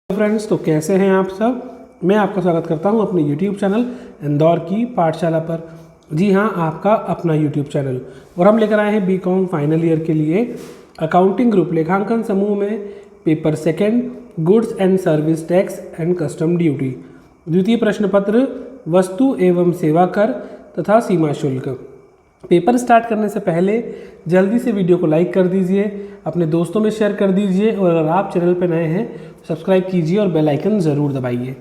Friends, तो कैसे हैं आप सब। मैं आपका स्वागत करता हूं अपने YouTube चैनल इंदौर की पाठशाला पर। जी हां, आपका अपना YouTube चैनल। और हम लेकर आए हैं बीकॉम फाइनल ईयर के लिए अकाउंटिंग ग्रुप लेखांकन समूह में paper second goods and service tax and custom duty, द्वितीय प्रश्न पत्र वस्तु एवं सेवा कर तथा सीमा शुल्क। पेपर स्टार्ट करने से पहले जल्दी से वीडियो को लाइक कर दीजिए, अपने दोस्तों में शेयर कर दीजिए और अगर आप चैनल पर नए हैं सब्सक्राइब कीजिए और बेल आइकन ज़रूर दबाइए।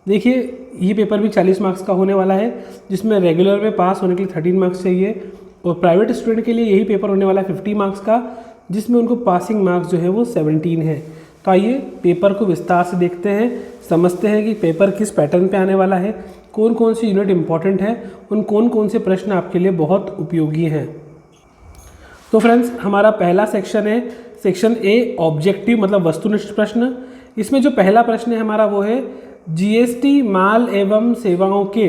देखिए, ये पेपर भी 40 मार्क्स का होने वाला है, जिसमें रेगुलर में पास होने के लिए 13 मार्क्स चाहिए और प्राइवेट स्टूडेंट के लिए यही पेपर होने वाला है 50 मार्क्स का, जिसमें उनको पासिंग मार्क्स जो है वो 17 है। तो आइए पेपर को विस्तार से देखते हैं, समझते हैं कि पेपर किस पैटर्न पे आने वाला है, कौन कौन सी यूनिट इंपॉर्टेंट है, उन कौन कौन से प्रश्न आपके लिए बहुत उपयोगी हैं। तो फ्रेंड्स, हमारा पहला सेक्शन है सेक्शन ए ऑब्जेक्टिव मतलब वस्तुनिष्ठ प्रश्न। इसमें जो पहला प्रश्न है हमारा वो है जीएसटी माल एवं सेवाओं के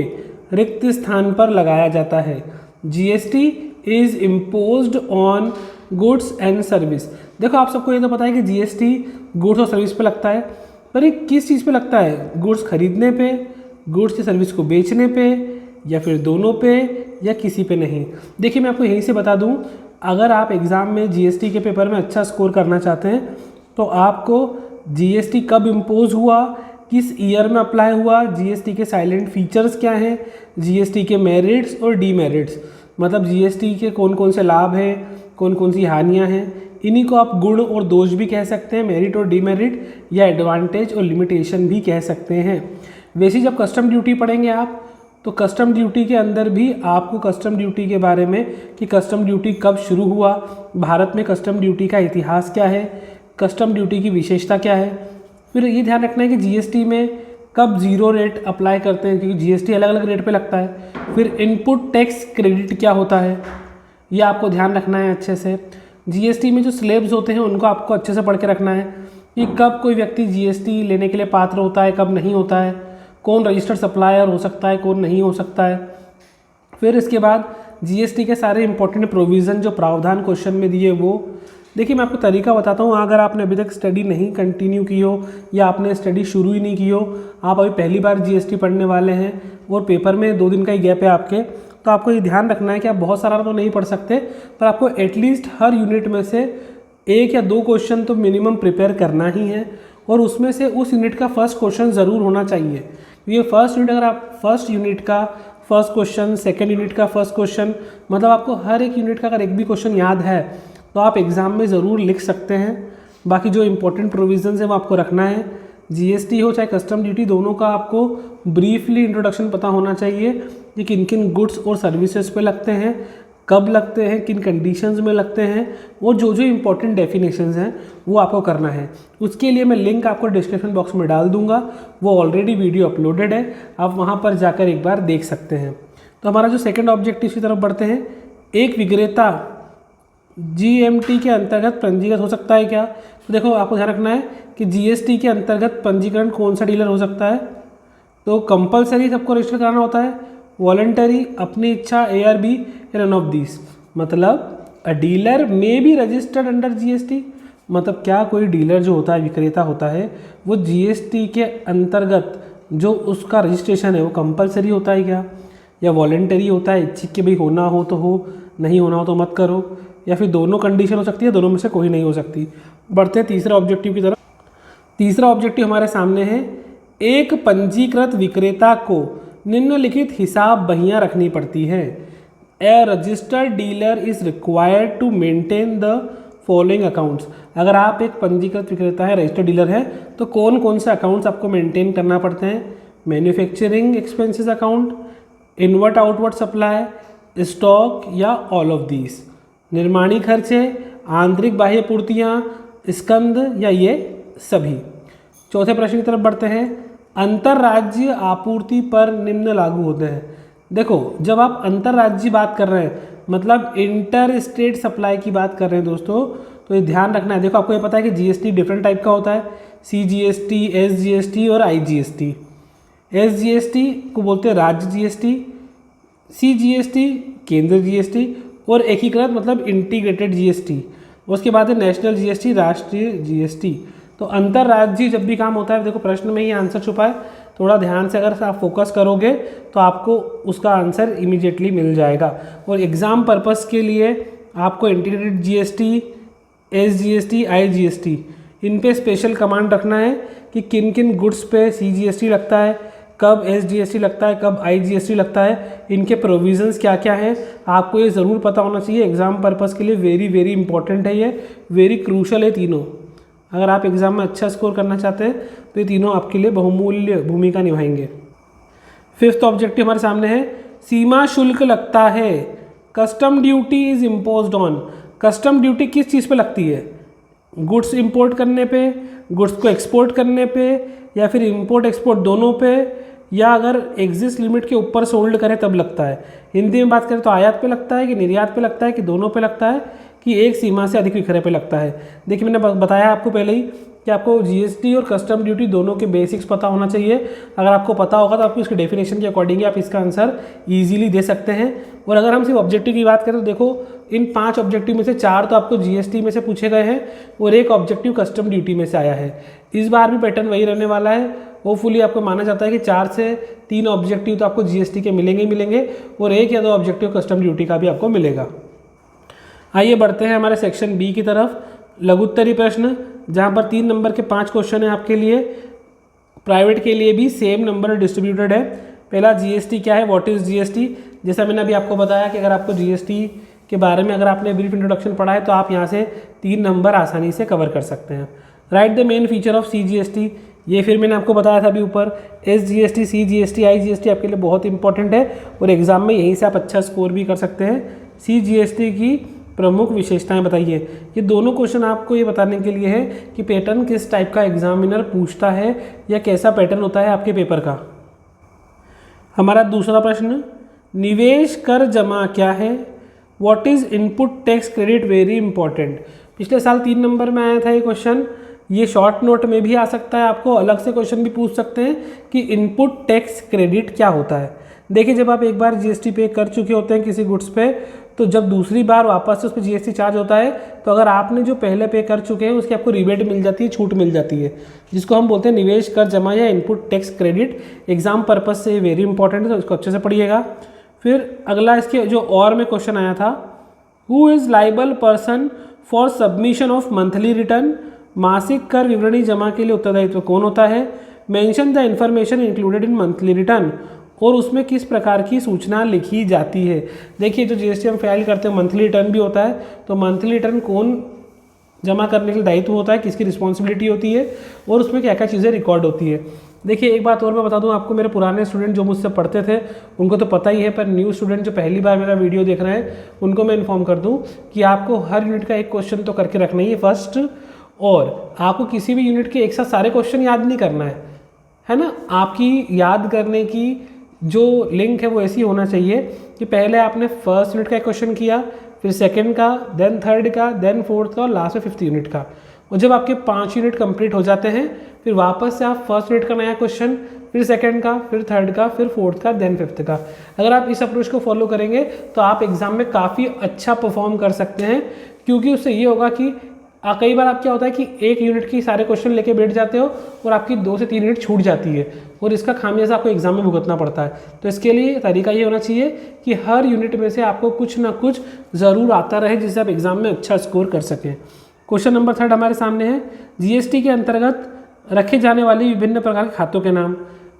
रिक्त स्थान पर लगाया जाता है। GST is imposed on goods and service. देखो, आप सबको ये तो पता है कि जीएसटी गुड्स और सर्विस पे लगता है, पर ये किस चीज़ पे लगता है? गुड्स खरीदने पे, गुड्स की सर्विस को बेचने पे, या फिर दोनों पे, या किसी पे नहीं। देखिए, मैं आपको यहीं से बता दूं, अगर आप एग्ज़ाम में जीएसटी के पेपर में अच्छा स्कोर करना चाहते हैं तो आपको जीएसटी कब इम्पोज हुआ, किस ईयर में अप्लाई हुआ, जीएसटी के साइलेंट फीचर्स क्या हैं, जीएसटी के मेरिट्स और डीमेरिट्स, मतलब जीएसटी के कौन कौन से लाभ हैं, कौन कौन सी हानियां हैं, इन्हीं को आप गुण और दोष भी कह सकते हैं, मेरिट और डीमेरिट, या एडवांटेज और लिमिटेशन भी कह सकते हैं। वैसे जब कस्टम ड्यूटी पढ़ेंगे आप, तो कस्टम ड्यूटी के अंदर भी आपको कस्टम ड्यूटी के बारे में कि कस्टम ड्यूटी कब शुरू हुआ, भारत में कस्टम ड्यूटी का इतिहास क्या है, कस्टम ड्यूटी की विशेषता क्या है। फिर ये ध्यान रखना है कि जीएसटी में कब जीरो रेट अप्लाई करते हैं, क्योंकि जीएसटी अलग अलग रेट पे लगता है। फिर इनपुट टैक्स क्रेडिट क्या होता है, ये आपको ध्यान रखना है अच्छे से। जीएसटी में जो स्लैब्स होते हैं उनको आपको अच्छे से पढ़ के रखना है कि कब कोई व्यक्ति जीएसटी लेने के लिए पात्र होता है, कब नहीं होता है, कौन रजिस्टर्ड सप्लायर हो सकता है, कौन नहीं हो सकता है। फिर इसके बाद जीएसटी के सारे इंपॉर्टेंट प्रोविज़न जो प्रावधान क्वेश्चन में दिए वो। देखिए, मैं आपको तरीका बताता हूँ, अगर आपने अभी तक स्टडी नहीं कंटिन्यू की हो या आपने स्टडी शुरू ही नहीं की हो, आप अभी पहली बार जीएसटी पढ़ने वाले हैं और पेपर में 2 दिन का ही गैप है आपके, तो आपको ये ध्यान रखना है कि आप बहुत सारा तो नहीं पढ़ सकते, पर आपको एटलीस्ट हर यूनिट में से 1 या 2 क्वेश्चन तो मिनिमम प्रिपेयर करना ही है, और उसमें से उस यूनिट का फर्स्ट क्वेश्चन ज़रूर होना चाहिए। ये फर्स्ट यूनिट, अगर आप फर्स्ट यूनिट का फर्स्ट क्वेश्चन, सेकेंड यूनिट का फर्स्ट क्वेश्चन, मतलब आपको हर एक यूनिट का अगर एक भी क्वेश्चन याद है तो आप एग्ज़ाम में ज़रूर लिख सकते हैं। बाकी जो इंपॉर्टेंट प्रोविजंस है वो आपको रखना है। जीएसटी हो चाहे कस्टम ड्यूटी, दोनों का आपको ब्रीफली इंट्रोडक्शन पता होना चाहिए कि किन किन गुड्स और सर्विसेज पे लगते हैं, कब लगते हैं, किन कंडीशंस में लगते हैं, और जो जो इंपॉर्टेंट डेफिनेशंस हैं वो आपको करना है। उसके लिए मैं लिंक आपको डिस्क्रिप्शन बॉक्स में डाल दूंगा, वो ऑलरेडी वीडियो अपलोडेड है, आप वहाँ पर जाकर एक बार देख सकते हैं। तो हमारा जो सेकंड ऑब्जेक्टिव की तरफ बढ़ते हैं, एक विक्रेता जीएमटी के अंतर्गत पंजीकृत हो सकता है क्या? तो देखो, आपको ध्यान रखना है कि जीएसटी के अंतर्गत पंजीकरण कौन सा डीलर हो सकता है। तो कंपलसरी सबको रजिस्टर कराना होता है, वॉलंटरी, अपनी इच्छा, ARB, नन ऑफ दिस। मतलब a dealer may be registered under GST, मतलब क्या कोई डीलर जो होता है, विक्रेता होता है, वो जीएसटी के अंतर्गत जो उसका रजिस्ट्रेशन है वो कंपलसरी होता है क्या, या वॉलंटरी होता है, इच्छित के भाई होना हो तो हो, नहीं होना हो तो मत करो, या फिर दोनों कंडीशन हो सकती है, दोनों में से कोई नहीं हो सकती। बढ़ते हैं तीसरे ऑब्जेक्टिव की तरफ। तीसरा ऑब्जेक्टिव हमारे सामने है, एक पंजीकृत विक्रेता को निम्नलिखित हिसाब बहियां रखनी पड़ती है। A registered dealer is required to maintain the following accounts. अगर आप एक पंजीकृत विक्रेता है, रजिस्टर्ड डीलर है, तो कौन कौन से अकाउंट्स आपको मेंटेन करना पड़ते हैं? Manufacturing expenses account, inward outward supply, stock, या ऑल ऑफ दीज। निर्माणी खर्चे, आंतरिक बाह्य पूर्तियाँ, स्कंद, या ये सभी। चौथे प्रश्न की तरफ बढ़ते हैं, अंतर्राज्यीय आपूर्ति पर निम्न लागू होते हैं। देखो, जब आप अंतर्राज्यीय बात कर रहे हैं, मतलब इंटर स्टेट सप्लाई की बात कर रहे हैं दोस्तों, तो ये ध्यान रखना है। देखो, आपको ये पता है कि जीएसटी डिफरेंट टाइप का होता है, CGST, SGST और IGST। SGST को बोलते हैं राज्य जीएसटी, CGST केंद्र जीएसटी, और एकीकृत मतलब इंटीग्रेटेड जीएसटी। उसके बाद है नेशनल जीएसटी, राष्ट्रीय जीएसटी। तो अंतर्राज्यीय जब भी काम होता है, देखो प्रश्न में ही आंसर छुपा है, थोड़ा ध्यान से अगर आप फोकस करोगे तो आपको उसका आंसर इमीडिएटली मिल जाएगा। और एग्ज़ाम पर्पस के लिए आपको इंटीग्रेटेड जीएसटी, एसजीएसटी, आईजीएसटी इन पे स्पेशल कमांड रखना है कि किन किन गुड्स पे सीजीएसटी लगता है, कब एसजीएसटी लगता है, कब आईजीएसटी लगता है, इनके प्रोविजंस क्या क्या हैं, आपको ये ज़रूर पता होना चाहिए। एग्ज़ाम पर्पस के लिए वेरी वेरी इंपॉर्टेंट है, ये वेरी क्रूशल है तीनों। अगर आप एग्ज़ाम में अच्छा स्कोर करना चाहते हैं तो ये तीनों आपके लिए बहुमूल्य भूमिका निभाएंगे। फिफ्थ ऑब्जेक्टिव हमारे सामने है, सीमा शुल्क लगता है, custom duty is imposed on. Custom duty किस चीज़ पे लगती है? गुड्स इंपोर्ट करने पे, गुड्स को एक्सपोर्ट करने पे, या फिर इंपोर्ट एक्सपोर्ट दोनों पे, या अगर एग्जिस्ट लिमिट के ऊपर सोल्ड करें तब लगता है। हिंदी में बात करें तो आयात पे लगता है कि निर्यात पे लगता है कि दोनों पे लगता है कि एक सीमा से अधिक विक्रय पे लगता है। देखिए मैंने बताया आपको पहले ही कि आपको जीएसटी और कस्टम ड्यूटी दोनों के बेसिक्स पता होना चाहिए। अगर आपको पता होगा तो आपको इसके डेफिनेशन के अकॉर्डिंग आप इसका आंसर ईजिली दे सकते हैं। और अगर हम सिर्फ ऑब्जेक्टिव की बात करें तो देखो इन 5 ऑब्जेक्टिव में से 4 तो आपको जीएसटी में से पूछे गए हैं और एक ऑब्जेक्टिव कस्टम ड्यूटी में से आया है। इस बार भी पैटर्न वही रहने वाला है। होपफुली आपको माना जाता है कि 4 से 3 ऑब्जेक्टिव तो आपको जीएसटी के मिलेंगे ही मिलेंगे और 1 या 2 ऑब्जेक्टिव कस्टम ड्यूटी का भी आपको मिलेगा। आइए बढ़ते हैं हमारे सेक्शन बी की तरफ, लघुत्तरी प्रश्न, जहाँ पर 3 नंबर के 5 क्वेश्चन है आपके लिए। प्राइवेट के लिए भी सेम नंबर डिस्ट्रीब्यूटेड है। पहला जीएसटी क्या है, व्हाट इज़ जीएसटी। जैसा मैंने अभी आपको बताया कि अगर आपको जीएसटी के बारे में अगर आपने ब्रीफ इंट्रोडक्शन पढ़ा है तो आप यहाँ से 3 नंबर आसानी से कवर कर सकते हैं। Right the main feature of CGST, ये फिर मैंने आपको बताया था अभी ऊपर। एसजीएसटी, सीजीएसटी, आईजीएसटी आपके लिए बहुत इंपॉर्टेंट है और एग्जाम में यहीं से आप अच्छा स्कोर भी कर सकते हैं। सीजीएसटी की प्रमुख विशेषताएं बताइए। ये दोनों क्वेश्चन आपको ये बताने के लिए है कि पैटर्न किस टाइप का एग्जामिनर पूछता है या कैसा पैटर्न होता है आपके पेपर का। हमारा दूसरा प्रश्न, निवेश कर जमा क्या है, what is input tax credit, very important. पिछले साल 3 नंबर में आया था ये क्वेश्चन। ये शॉर्ट नोट में भी आ सकता है, आपको अलग से क्वेश्चन भी पूछ सकते हैं कि इनपुट टैक्स क्रेडिट क्या होता है। देखिए जब आप एक बार जीएसटी पे कर चुके होते हैं किसी गुड्स पे, तो जब दूसरी बार वापस से उस पर जीएसटी चार्ज होता है तो अगर आपने जो पहले पे कर चुके हैं उसकी आपको रिबेट मिल जाती है, छूट मिल जाती है, जिसको हम बोलते हैं निवेश कर जमा या input tax credit. Exam purpose से वेरी इंपॉर्टेंट है तो इसको अच्छे से पढ़िएगा। फिर अगला इसके जो और में क्वेश्चन आया था, who is liable person for submission of monthly return, मासिक कर विवरणी जमा के लिए उत्तरदायित्व कौन होता है। Mention the information included in monthly return, और उसमें किस प्रकार की सूचना लिखी जाती है। देखिए जो जीएसटी हम फाइल करते हैं मंथली रिटर्न भी होता है, तो मंथली रिटर्न कौन जमा करने के लिए दायित्व होता है, किसकी रिस्पॉन्सिबिलिटी होती है और उसमें क्या क्या चीज़ें रिकॉर्ड होती है। देखिए एक बात और मैं बता दूं आपको, मेरे पुराने स्टूडेंट जो मुझसे पढ़ते थे उनको तो पता ही है, पर न्यू स्टूडेंट जो पहली बार मेरा वीडियो देख रहे हैं उनको मैं इन्फॉर्म कर दूं कि आपको हर यूनिट का एक क्वेश्चन तो करके रखना ही है फर्स्ट, और आपको किसी भी यूनिट के एक साथ सारे क्वेश्चन याद नहीं करना है ना। आपकी याद करने की जो लिंक है वो ऐसी होना चाहिए कि पहले आपने फर्स्ट यूनिट का एक क्वेश्चन किया, फिर सेकंड का, देन थर्ड का, देन फोर्थ का और लास्ट में 5th यूनिट का। और जब आपके 5 यूनिट कंप्लीट हो जाते हैं फिर वापस से आप फर्स्ट यूनिट का नया क्वेश्चन, फिर सेकंड का, फिर थर्ड का, फिर फोर्थ का, देन 5th का। अगर आप इस अप्रोच को फॉलो करेंगे तो आप एग्जाम में काफ़ी अच्छा परफॉर्म कर सकते हैं, क्योंकि उससे ये होगा कि कई बार आप क्या होता है कि एक यूनिट की सारे क्वेश्चन लेके बैठ जाते हो और आपकी 2 से 3 यूनिट छूट जाती है और इसका खामियाजा आपको एग्जाम में भुगतना पड़ता है। तो इसके लिए तरीका ये होना चाहिए कि हर यूनिट में से आपको कुछ ना कुछ ज़रूर आता रहे जिससे आप एग्जाम में अच्छा स्कोर कर सकें। क्वेश्चन नंबर 3 हमारे सामने है, जीएसटी के अंतर्गत रखे जाने वाली विभिन्न प्रकार के खातों के नाम।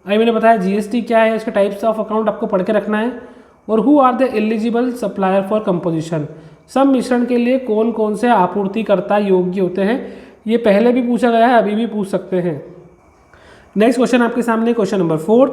अभी मैंने बताया जीएसटी क्या है, इसके टाइप्स ऑफ अकाउंट आपको पढ़ के रखना है। और who are the eligible supplier for composition, सब मिश्रण के लिए कौन कौन से आपूर्तिकर्ता योग्य होते हैं। ये पहले भी पूछा गया है, अभी भी पूछ सकते हैं। नेक्स्ट क्वेश्चन आपके सामने क्वेश्चन नंबर 4,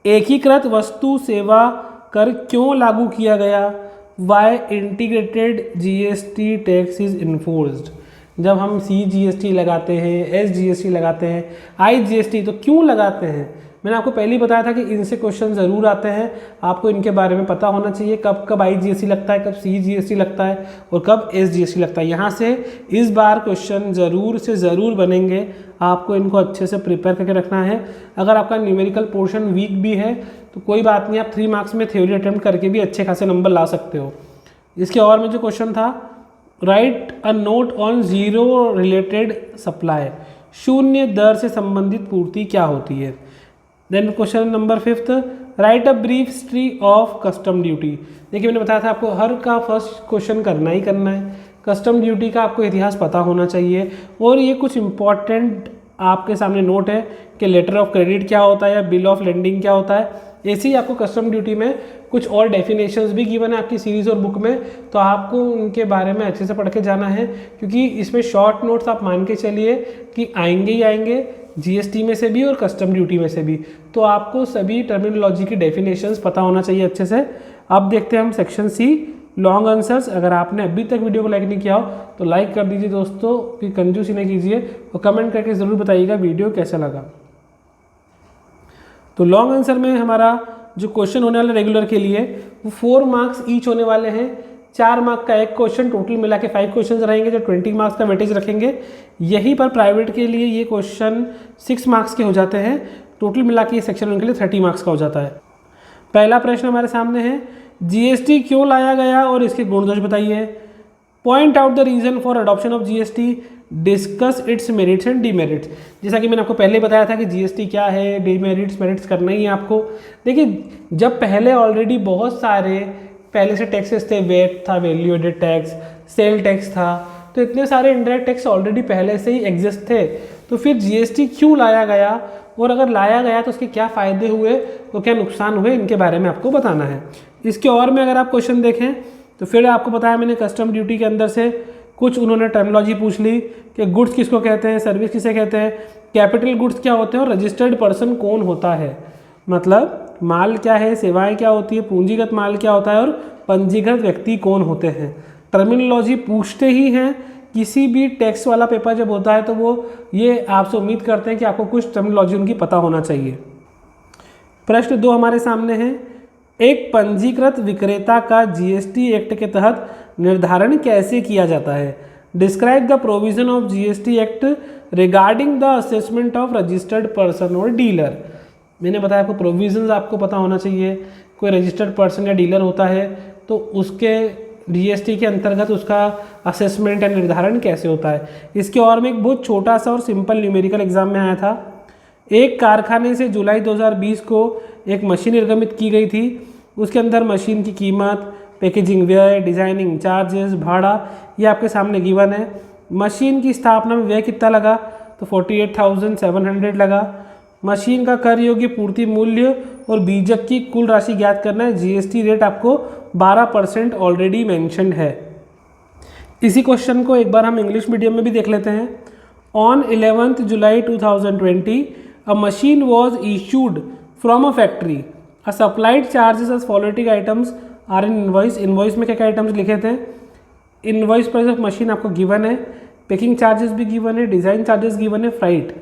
एकीकृत वस्तु सेवा कर क्यों लागू किया गया, why integrated GST tax is enforced. जब हम सीजीएसटी लगाते हैं, एसजीएसटी लगाते हैं, आईजीएसटी, तो क्यों लगाते हैं। मैंने आपको पहले ही बताया था कि इनसे क्वेश्चन ज़रूर आते हैं, आपको इनके बारे में पता होना चाहिए, कब कब आईजीएसटी लगता है, कब सीजीएसटी लगता है और कब एसजीएसटी लगता है। यहाँ से इस बार क्वेश्चन ज़रूर से ज़रूर बनेंगे, आपको इनको अच्छे से प्रिपेयर करके रखना है। अगर आपका न्यूमेरिकल पोर्शन वीक भी है तो कोई बात नहीं, आप 3 मार्क्स में थ्योरी अटेम्प्ट करके भी अच्छे खासे नंबर ला सकते हो। इसके और में जो क्वेश्चन था, write a note on zero related supply, शून्य दर से संबंधित पूर्ति क्या होती है। Then question number 5, write a brief history of custom duty. देखिए मैंने बताया था आपको हर का फर्स्ट क्वेश्चन करना ही करना है। कस्टम ड्यूटी का आपको इतिहास पता होना चाहिए और ये कुछ इंपॉर्टेंट आपके सामने नोट है कि लेटर ऑफ क्रेडिट क्या होता है या बिल ऑफ लेंडिंग क्या होता है। ऐसे ही आपको कस्टम ड्यूटी में कुछ और डेफिनेशंस भी गिवन है आपकी सीरीज़ और बुक में, तो आपको उनके बारे में अच्छे से पढ़ के जाना है, क्योंकि इसमें शॉर्ट नोट्स आप मान के चलिए कि आएंगे ही आएंगे जीएसटी में से भी और कस्टम ड्यूटी में से भी। तो आपको सभी टर्मिनोलॉजी की डेफिनेशंस पता होना चाहिए अच्छे से। अब देखते हैं हम सेक्शन सी, लॉन्ग आंसर्स। अगर आपने अभी तक वीडियो को लाइक नहीं किया हो तो लाइक कर दीजिए दोस्तों, कि कंजूसी नहीं कीजिए, और कमेंट करके ज़रूर बताइएगा वीडियो कैसा लगा। तो लॉन्ग आंसर में हमारा जो क्वेश्चन होने वाला रेगुलर के लिए वो 4 मार्क्स ईच होने वाले हैं। 4 मार्क का एक क्वेश्चन, टोटल मिला के 5 क्वेश्चन रहेंगे जो 20 मार्क्स का वेटेज रखेंगे। यहीं पर प्राइवेट के लिए ये क्वेश्चन 6 मार्क्स के हो जाते हैं, टोटल मिला के ये सेक्शन उनके लिए 30 मार्क्स का हो जाता है। पहला प्रश्न हमारे सामने है, जीएसटी क्यों लाया गया और इसके गुण दोष बताइए। Point out the reason for adoption of GST, discuss its merits and demerits. जैसा कि मैंने आपको पहले बताया था कि जीएसटी क्या है, डीमेरिट्स मेरिट्स करना ही है आपको। देखिए जब पहले ऑलरेडी बहुत सारे पहले से टैक्सेस थे, वेट था, value added tax, sale tax था, तो इतने सारे इनडायरेक्ट टैक्स ऑलरेडी पहले से ही एग्जिस्ट थे, तो फिर जीएसटी क्यों लाया गया और अगर लाया गया तो उसके क्या फ़ायदे हुए तो क्या नुकसान हुए, इनके बारे में आपको बताना है। इसके और में अगर आप क्वेश्चन देखें तो फिर आपको बताया मैंने कस्टम ड्यूटी के अंदर से कुछ उन्होंने टर्मिनोलॉजी पूछ ली कि गुड्स किसको कहते हैं, सर्विस किसे कहते हैं, कैपिटल गुड्स क्या होते हैं और रजिस्टर्ड पर्सन कौन होता है, मतलब माल क्या है, सेवाएं क्या होती है, पूंजीगत माल क्या होता है और पंजीकृत व्यक्ति कौन होते हैं। टर्मिनोलॉजी पूछते ही हैं, किसी भी टैक्स वाला पेपर जब होता है तो वो ये आपसे उम्मीद करते हैं कि आपको कुछ टर्मिनोलॉजी उनकी पता होना चाहिए। प्रश्न 2 हमारे सामने है, एक पंजीकृत विक्रेता का जीएसटी एक्ट के तहत निर्धारण कैसे किया जाता है। Describe the provision of GST act regarding the assessment of registered person और डीलर। मैंने बताया आपको प्रोविजंस आपको पता होना चाहिए। कोई रजिस्टर्ड पर्सन या डीलर होता है तो उसके जीएसटी के अंतर्गत उसका असेसमेंट या निर्धारण कैसे होता है। इसके और में एक बहुत छोटा सा और सिंपल न्यूमेरिकल एग्जाम में आया था। एक कारखाने से जुलाई 2020 को एक मशीन निर्गमित की गई थी, उसके अंदर मशीन की कीमत, पैकेजिंग व्यय, डिजाइनिंग चार्जेस, भाड़ा, ये आपके सामने गिवन है। मशीन की स्थापना में व्यय कितना लगा तो 48,700 लगा। मशीन का कर योग्य पूर्ति मूल्य और बीजक की कुल राशि ज्ञात करना है। जीएसटी रेट आपको 12% ऑलरेडी मेंशन्ड है। इसी क्वेश्चन को एक बार हम इंग्लिश मीडियम में भी देख लेते हैं। On 11th July 2020 a machine was issued from a factory, a supplied charges as following items are in invoice. Invoice में क्या क्या आइटम्स लिखे थे, इनवॉइस प्राइस ऑफ मशीन आपको गिवन है, पैकिंग चार्जेस भी गिवन है, डिज़ाइन चार्जेस गिवन है, फ्राइट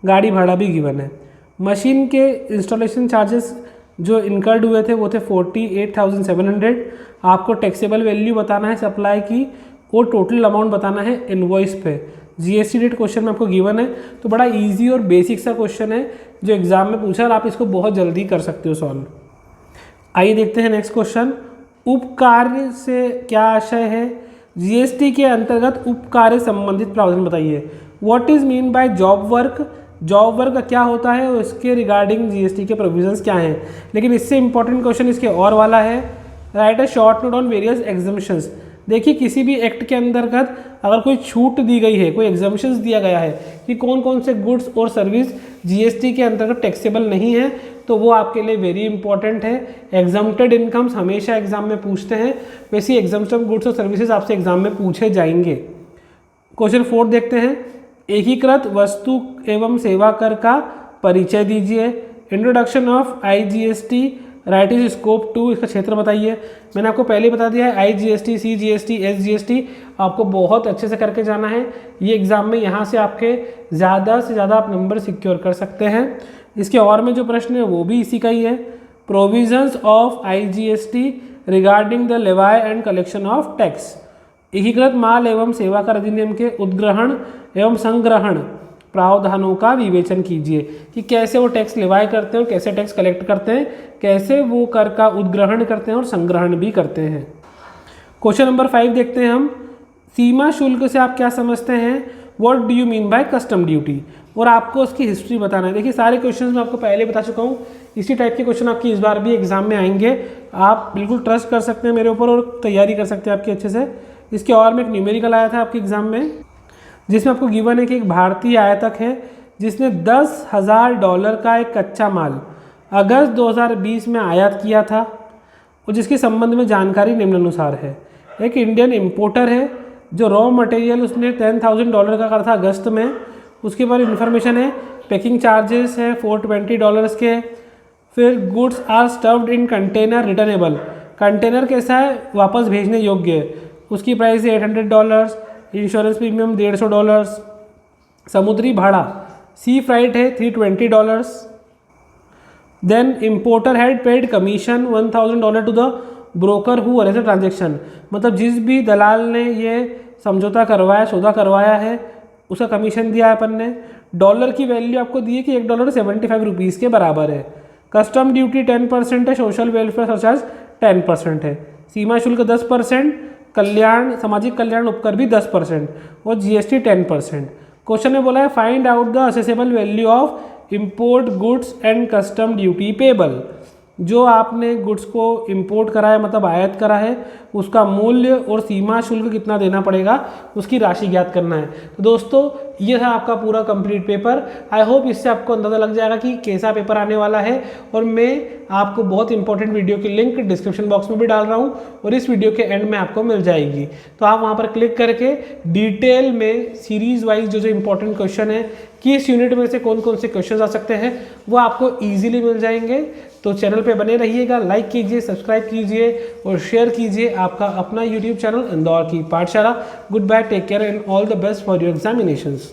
गाड़ी भाड़ा भी गिवन है। मशीन के इंस्टॉलेशन चार्जेस जो इनकर्ड हुए थे वो थे 48,700। आपको टैक्सेबल वैल्यू बताना है सप्लाई की और टोटल अमाउंट बताना है इनवॉइस पे। जीएसटी रेट क्वेश्चन में आपको गिवन है, तो बड़ा इजी और बेसिक सा क्वेश्चन है जो एग्जाम में पूछा और आप इसको बहुत जल्दी कर सकते हो सॉल्व। आइए देखते हैं नेक्स्ट क्वेश्चन। उपकार्य से क्या आशय है। जीएसटी के अंतर्गत उपकार्य संबंधित प्रावधान बताइए। What is mean by job work, job work का क्या होता है और इसके रिगार्डिंग जीएसटी के प्रोविजंस क्या हैं। लेकिन इससे इंपॉर्टेंट क्वेश्चन इसके और वाला है, right a short note on various exemptions. देखिए किसी भी एक्ट के अंतर्गत अगर कोई छूट दी गई है, कोई एग्जम्पशंस दिया गया है कि कौन कौन से गुड्स और सर्विस जीएसटी के अंतर्गत टैक्सेबल नहीं है, तो वो आपके लिए वेरी इंपॉर्टेंट है। एग्जम्प्टेड इनकम्स हमेशा एग्जाम में पूछते हैं, वैसे एग्जम्प्टेड गुड्स और सर्विसेज आपसे एग्जाम में पूछे जाएंगे। क्वेश्चन 4 देखते हैं। एकीकृत वस्तु एवं सेवा कर का परिचय दीजिए। Introduction of IGST, right is scope 2, इसका क्षेत्र बताइए। मैंने आपको पहले ही बता दिया है आईजीएसटी, सीजीएसटी, एसजीएसटी आपको बहुत अच्छे से करके जाना है। ये एग्जाम में यहाँ से आपके ज़्यादा से ज़्यादा आप नंबर सिक्योर कर सकते हैं। इसके और में जो प्रश्न है वो भी इसी का ही है। Provisions of IGST regarding the लेवाई and collection of tax. एकीकृत माल एवं सेवा कर अधिनियम के उद्ग्रहण एवं संग्रहण प्रावधानों का विवेचन कीजिए कि कैसे वो टैक्स लेवाई करते हैं और कैसे टैक्स कलेक्ट करते हैं, कैसे वो कर का उद्ग्रहण करते हैं और संग्रहण भी करते हैं। क्वेश्चन नंबर 5 देखते हैं हम। सीमा शुल्क से आप क्या समझते हैं। What do you mean by custom duty, और आपको उसकी हिस्ट्री बताना है। देखिए सारे क्वेश्चंस मैं आपको पहले बता चुका हूँ, इसी टाइप के क्वेश्चन आपकी इस बार भी एग्जाम में आएंगे। आप बिल्कुल ट्रस्ट कर सकते हैं मेरे ऊपर और तैयारी कर सकते हैं आपकी अच्छे से। इसके और में एक न्यूमेरिकल आया था आपके एग्जाम में, जिसमें आपको गिवन है कि एक भारतीय आयातक है जिसने $10,000 का एक कच्चा माल अगस्त 2020 में आयात किया था और जिसके संबंध में जानकारी निम्नानुसार है। एक इंडियन इम्पोर्टर है जो रॉ मटेरियल उसने $10,000 का करा था अगस्त में, उसके बाद इन्फॉर्मेशन है, पैकिंग चार्जेस है $420 के। फिर goods are stuffed in container returnable, container कैसा है, वापस भेजने योग्य है, उसकी प्राइस है $800, इंश्योरेंस प्रीमियम $150, समुद्री भाड़ा सी फ्राइट है $320। Then importer had paid commission $1,000 to the broker who arrange transaction, मतलब जिस भी दलाल ने ये समझौता करवाया, सौदा करवाया है, उसका कमीशन दिया है अपन ने। डॉलर की वैल्यू आपको दी है कि $1 75 के बराबर है। कस्टम ड्यूटी 10% है, सोशल वेलफेयर सरचार्ज 10% है, सीमा शुल्क 10%, कल्याण सामाजिक कल्याण उपकर भी 10% और जीएसटी 10%। क्वेश्चन में बोला है find out the accessible value of import goods and custom duty payable, जो आपने गुड्स को इंपोर्ट करा है मतलब आयात करा है उसका मूल्य और सीमा शुल्क कितना देना पड़ेगा उसकी राशि ज्ञात करना है। तो दोस्तों ये था आपका पूरा कंप्लीट पेपर। आई होप इससे आपको अंदाज़ा लग जाएगा कि कैसा पेपर आने वाला है, और मैं आपको बहुत इंपॉर्टेंट वीडियो की लिंक डिस्क्रिप्शन बॉक्स में भी डाल रहा हूँ और इस वीडियो के एंड में आपको मिल जाएगी, तो आप वहाँ पर क्लिक करके डिटेल में सीरीज वाइज जो इंपॉर्टेंट क्वेश्चन है कि इस यूनिट में से कौन कौन से क्वेश्चन आ सकते हैं वो आपको ईजिली मिल जाएंगे। तो चैनल पे बने रहिएगा, लाइक कीजिए, सब्सक्राइब कीजिए और शेयर कीजिए। आपका अपना यूट्यूब चैनल इंदौर की Pathshala. Good bye, take care and all the best for your examinations.